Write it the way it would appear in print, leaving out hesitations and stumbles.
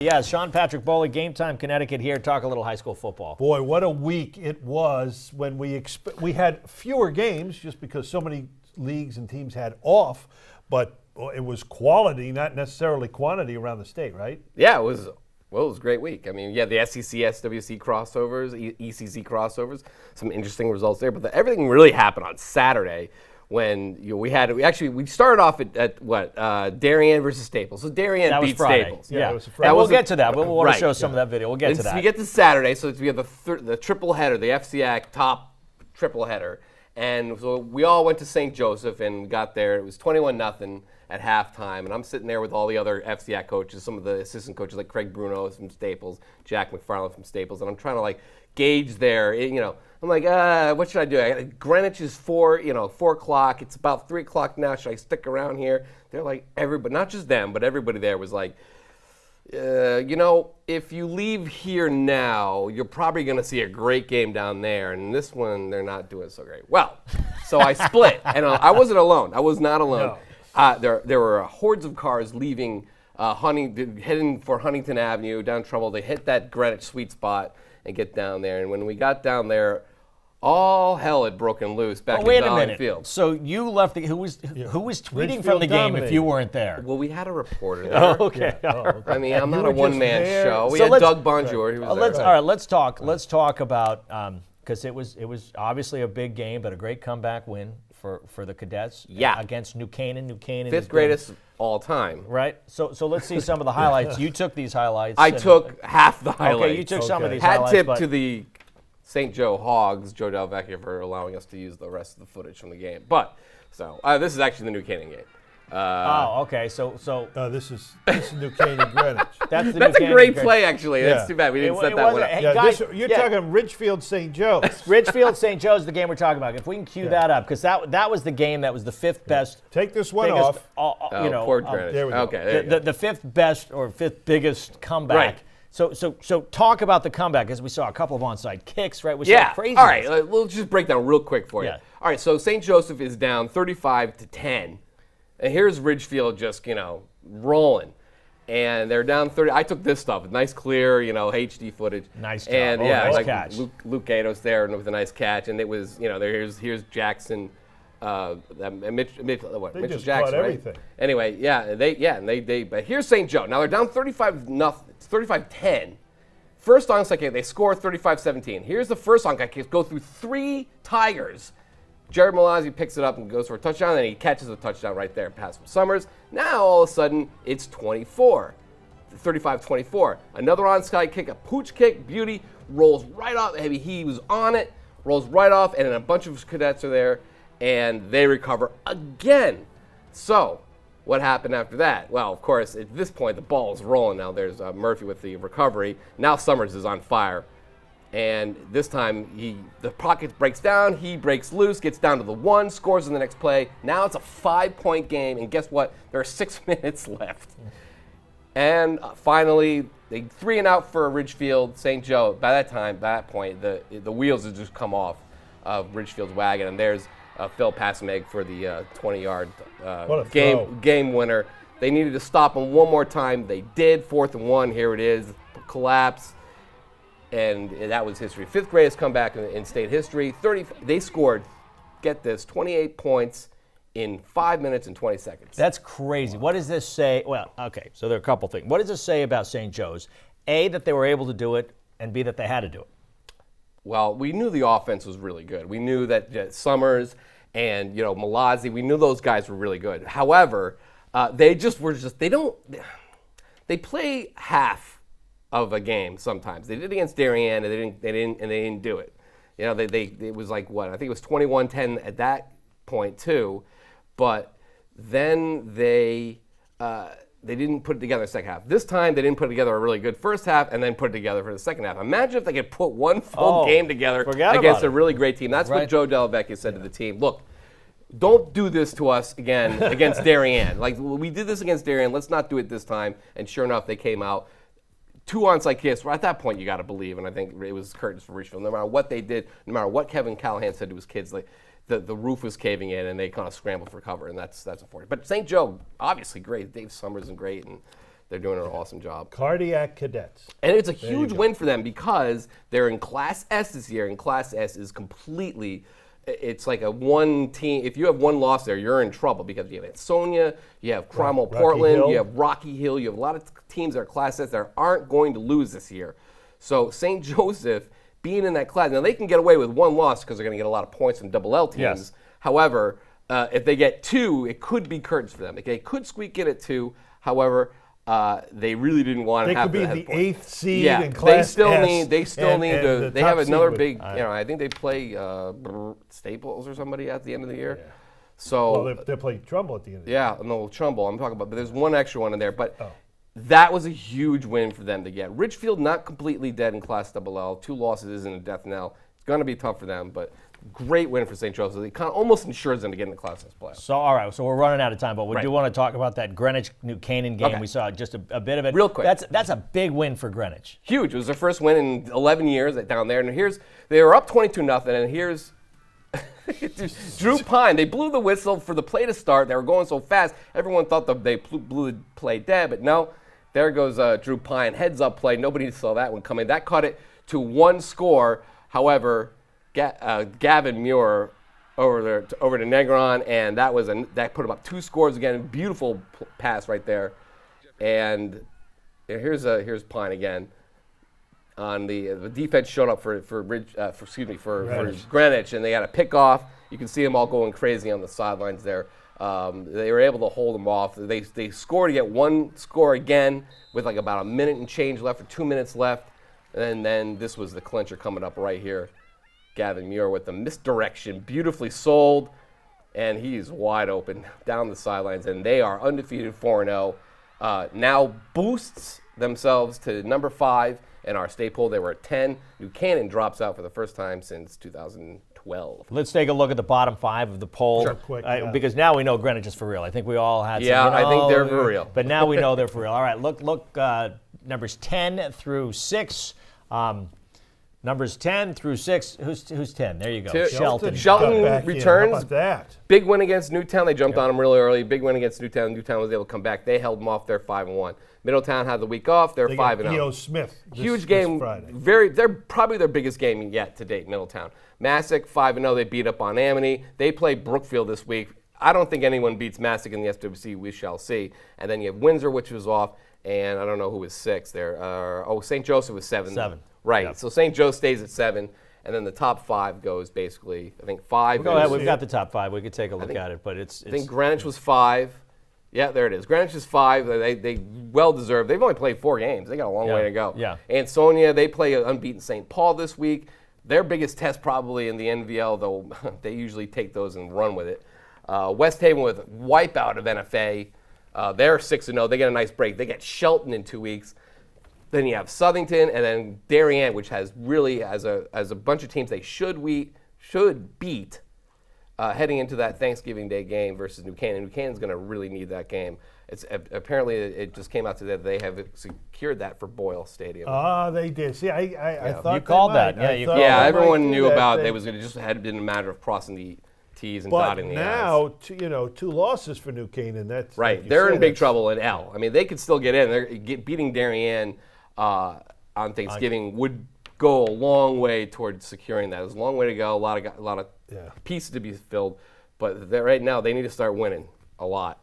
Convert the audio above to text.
Yeah, Sean Patrick Bowley, Gametime Connecticut here, talk a little high school football. Boy, what a week it was when we had fewer games just because so many leagues and teams had off, but it was quality, not necessarily quantity around the state, right? Yeah, it was a great week. I mean, yeah, the SEC, SWC crossovers, ECC crossovers, some interesting results there, but everything really happened on Saturday. When we started off at Darien versus Staples. So Darien beat Staples. Yeah, it was Friday. We'll get to that. We'll want to show some of that video. We'll get to that. We get to Saturday, so we have the triple header, the FCAC top triple header, and so we all went to St. Joseph and got there. It was 21-0 at halftime, and I'm sitting there with all the other FCAC coaches, some of the assistant coaches like Craig Bruno from Staples, Jack McFarland from Staples, and I'm trying to gauge their, I'm like, what should I do? Greenwich is 4 o'clock. It's about 3 o'clock now. Should I stick around here? They're like, everybody, not just them, but everybody there was like, if you leave here now, you're probably going to see a great game down there. And this one, they're not doing so great. Well, so I split. And I wasn't alone. I was not alone. No. There were hordes of cars leaving, heading for Huntington Avenue down Trumbull. They hit that Greenwich sweet spot and get down there. And when we got down there, all hell had broken loose back in Valley Field. So you left. Who was tweeting from the game if you weren't there? Well, we had a reporter there. Oh, okay. Yeah. Okay. I mean, I'm not a one-man show. We had Doug Bonjour. He was there. All right. Let's talk about because it was obviously a big game, but a great comeback win for the Cadets. Yeah. Against New Canaan. New Canaan. Fifth greatest all time. Right. So let's see some of the highlights. You took these highlights. I took half the highlights. Okay, you took some of these highlights. Hat tip to the St. Joe Hogs, Joe Del Vecchio, for allowing us to use the rest of the footage from the game. But this is actually the New Canaan game. Okay. So this is New Canaan Greenwich. That's a great play, actually. Yeah. That's too bad we didn't set that one up. Hey, guys, you're talking Ridgefield St. Joe's. Ridgefield St. Joe's is the game we're talking about. If we can cue that up, because that was the game that was the fifth best. Take this one off. Poor Greenwich. There we go. Okay, the fifth best or fifth biggest comeback. Right. So talk about the comeback, as we saw a couple of onside kicks, right? We saw crazy. All right, we'll just break down real quick for you. Yeah. All right, so St. Joseph is down 35-10, and here's Ridgefield just rolling, and they're down 30. I took this stuff, nice clear, HD footage. Nice job. And nice catch. Luke Gatos there with a nice catch, and it was here's Jackson. Mitchell Jackson, caught everything. Right? Anyway, they but here's St. Joe. Now they're down 35-0. It's 35-10. First onside kick, they score 35-17. Here's the first onside kick. Go through 3 Tigers. Jared Malazzi picks it up and goes for a touchdown, and he catches a touchdown right there, pass from Summers. Now all of a sudden it's 35-24. Another onside kick, a pooch kick, beauty, rolls right off. He was on it, rolls right off, and then a bunch of cadets are there. And they recover again. So, what happened after that? Well, of course, at this point, the ball is rolling now. There's Murphy with the recovery. Now Summers is on fire. And this time, the pocket breaks down. He breaks loose, gets down to the 1, scores in the next play. Now it's a 5-point game. And guess what? There are 6 minutes left. And finally, they 3 and out for Ridgefield. St. Joe, by that point, the wheels have just come off of Ridgefield's wagon. And there's Phil Passameg for the 20-yard game winner. They needed to stop him one more time. They did. 4th and 1. Here it is. Collapse. And that was history. 5th greatest comeback in state history. They scored, get this, 28 points in 5 minutes and 20 seconds. That's crazy. What does this say? Well, okay, so there are a couple things. What does this say about St. Joe's? A, that they were able to do it, and B, that they had to do it. Well, we knew the offense was really good. We knew that Summers and Malazzi, we knew those guys were really good. However, they play half of a game sometimes. They did against Darien, and they didn't do it. It was like what? I think it was 21-10 at that point too, but then they didn't put it together in the second half. This time, they didn't put together a really good first half and then put it together for the second half. Imagine if they could put one full game together against a really great team. That's what Joe Del Vecchio said to the team. Look, don't do this to us again against Darien. We did this against Darien. Let's not do it this time. And sure enough, they came out. 2 onside kicks. At that point, you got to believe, and I think it was curtains for Ridgefield. No matter what they did, no matter what Kevin Callahan said to his kids, the roof was caving in, and they kind of scrambled for cover, and that's unfortunate. But St. Joe, obviously great. Dave Summers and great, and They're doing an awesome job. Cardiac Cadets. And it's a huge win for them because they're in Class S this year, and Class S is completely, it's like a one team. If you have one loss there, you're in trouble because you have Ansonia, you have Cromwell Rocky Portland, Hill. you have Rocky Hill, you have a lot of teams that are Class S that aren't going to lose this year. So St. Joseph being in that class, now they can get away with one loss because they're going to get a lot of points from double L teams. Yes. However, if they get 2, it could be curtains for them. They could squeak in at 2. However, they really didn't want to They have could be to have the points. 8th seed Yeah, in Class they still S, need. They still and- need and to. the They top have seed another would- big. I think they play Staples or somebody at the end of the year. Yeah. So Well, they play Trumbull at the end of the yeah, no Trumbull. I'm talking about, but there's one extra one in there. But Oh. that was a huge win for them to get. Richfield not completely dead in Class Double L. 2 losses isn't a death knell. It's going to be tough for them, but great win for St. Joseph. It kind of almost ensures them to get in the Class S playoffs. So, all right, so we're running out of time, but we Right. do want to talk about that Greenwich New Canaan game. Okay. We saw just a bit of it. Real quick. That's a big win for Greenwich. Huge. It was their first win in 11 years down there. And they were up 22-0, and here's Drew Pine. They blew the whistle for the play to start. They were going so fast. Everyone thought they blew the play dead, but no. There goes Drew Pine. Heads up play. Nobody saw that one coming. That cut it to 1 score. However, Gavin Muir over to Negron, and that put him up 2 scores again. Beautiful pass right there. And here's Pine again. On the defense showed up for Greenwich, and they had a pick off. You can see them all going crazy on the sidelines there. They were able to hold them off. They scored to get 1 score again with like about a minute and change left, or 2 minutes left, and then this was the clincher coming up right here. Gavin Muir with the misdirection, beautifully sold, and he's wide open down the sidelines, and they are undefeated 4-0. Now boosts themselves to number 5 in our state poll. They were at 10. New Canaan drops out for the first time since 2012. Let's take a look at the bottom 5 of the poll. Sure. Quick, Because now we know Greenwich is for real. I think we all had Yeah, some, I think they're for real. But now we know they're for real. All right, look, numbers 10 through 6. Numbers 10 through 6. Who's 10? There you go. Shelton. Shelton got back in. returns. How about that? Big win against Newtown. They jumped on them really early. Big win against Newtown. Newtown was able to come back. They held them off. They're 5-1. Middletown had the week off. They're They got 5-0. E.O. Smith. Huge game. Friday. They're probably their biggest game yet to date, Middletown. Massac 5-0. They beat up on Amity. They play Brookfield this week. I don't think anyone beats Massac in the SWC. We shall see. And then you have Windsor, which was off, and I don't know who was 6 there. St. Joseph was 7. 7. Right. Yep. So St. Joe stays at 7, and then the top 5 goes basically. I think 5. Go ahead. is- We've got the top 5. We could take a look think- at it, but it's I think Greenwich was 5. Yeah, there it is. Greenwich is 5. They well deserved. They've only played 4 games. They got a long way to go. Yeah. Ansonia, they play unbeaten St. Paul this week. Their biggest test probably in the NVL, though they usually take those and run with it. West Haven with wipeout of NFA. They're 6-0. They get a nice break. They get Shelton in 2 weeks. Then you have Southington, and then Darien, which has really as a bunch of teams they should beat heading into that Thanksgiving Day game versus New Canaan. New Canaan's going to really need that game. It's apparently it just came out today that they have secured that for Boyle Stadium. They did. See, I thought You they called might. that. Yeah, I you thought called yeah, they everyone might do knew that about thing. it. It just had been a matter of crossing the T's and But dotting the I's. now, 2 losses for New Canaan. That's Right, like you they're said, in big that's- trouble in L. I mean, they could still get in. Beating Darien on Thanksgiving would go a long way towards securing that. There's a long way to go. A lot of Yeah. pieces to be filled, but right now they need to start winning a lot.